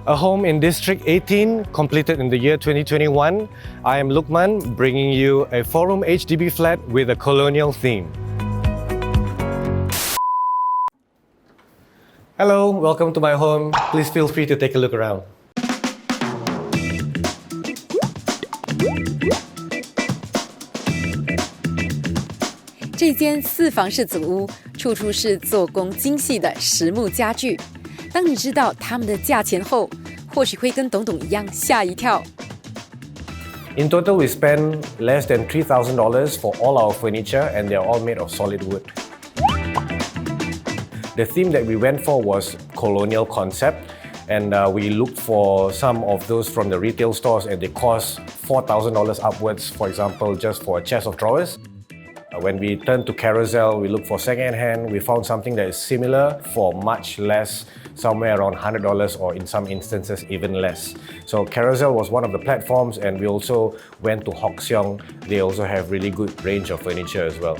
A home in District 18, completed in the year 2021. I am Lukman, bringing you a 4-room HDB flat with a colonial theme. Hello, welcome to my home. Please feel free to take a look around. 这间4房式组屋，处处是做工精细的实木家具。当你知道它们的价钱后，或许会跟董董一样吓一跳。In total, we spend less than $3,000 for all our furniture, and they're all made of solid wood. The theme that we went for was colonial concept, and we looked for some of those from the retail stores, and they cost $4,000 upwards, for example, just for a chest of drawers. When we turned to Carousel, we looked for second-hand. We found something that is similar for much less, somewhere around $100 or in some instances even less. So Carousel was one of the platforms, and we also went to Hock Siong. They also have really good range of furniture as well.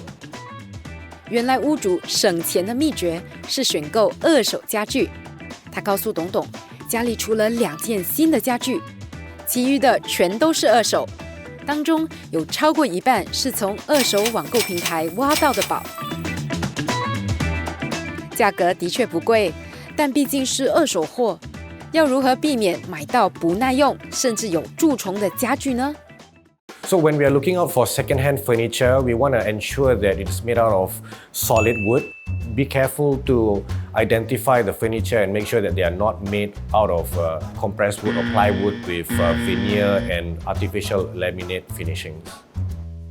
原来屋主省钱的秘诀是选购2手家具。他告诉董董，家里除了2件新的家具，其余的全都是2手。当中有超过一半是从2手网购平台挖到的宝，价格的确不贵，但毕竟是2手货，要如何避免买到不耐用甚至有蛀虫的家具呢？ So when we are looking out for second-hand furniture, we want to ensure that it is made out of solid wood. Be careful to identify the furniture and make sure that they are not made out of compressed wood or plywood with veneer and artificial laminate finishings.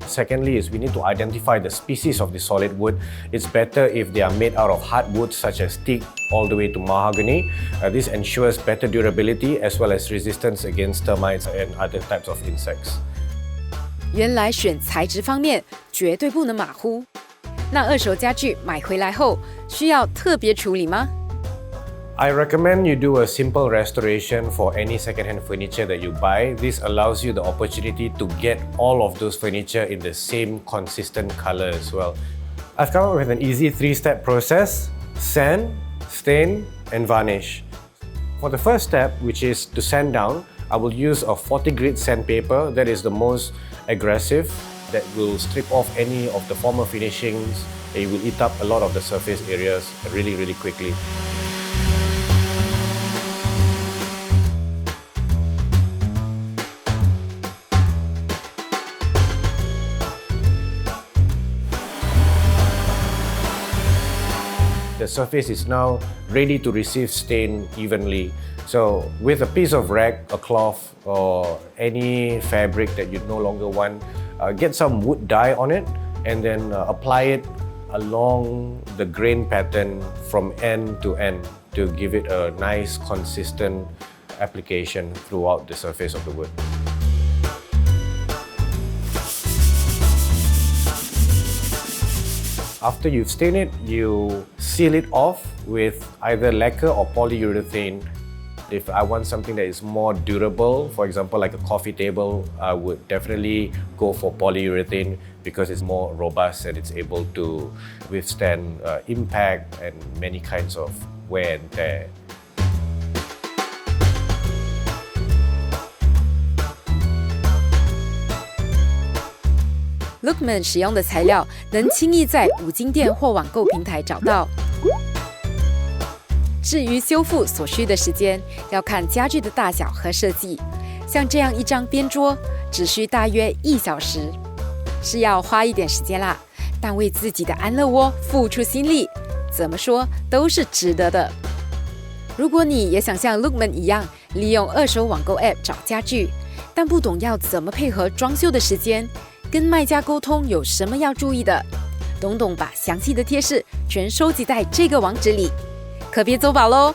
Secondly is we need to identify the species of the solid wood. It's better if they are made out of hardwood such as teak all the way to mahogany. This ensures better durability as well as resistance against termites and other types of insects. 原来选材质方面绝对不能马虎。那2手家具买回来后需要特别处理吗？ I recommend you do a simple restoration for any second-hand furniture that you buy. This allows you the opportunity to get all of those furniture in the same consistent color as well. I've come up with an easy 3-step process: sand, stain, and varnish. For the first step, which is to sand down, I will use a 40 grit sandpaper that is the most aggressive, that will strip off any of the former finishings. It will eat up a lot of the surface areas really quickly. The surface is now ready to receive stain evenly. So with a piece of rag, a cloth, or any fabric that you no longer want, get some wood dye on it and then apply it along the grain pattern from end to end to give it a nice consistent application throughout the surface of the wood. After you've stained it, you seal it off with either lacquer or polyurethane. If I want something that is more durable, for example like a coffee table, I would definitely go for polyurethane because it's more robust and it's able to withstand impact and many kinds of wear and tear. Lukman 使用的材料能轻易在5金店或网购平台找到。至于修复所需的时间，要看家具的大小和设计。像这样一张边桌，只需大约1小时，是要花一点时间啦，但为自己的安乐窝付出心力，怎么说都是值得的。如果你也想像 Lukman 一样，利用2手网购 App 找家具，但不懂要怎么配合装修的时间，跟卖家沟通有什么要注意的，董董把详细的贴士全收集在这个网址里，可别走宝喽！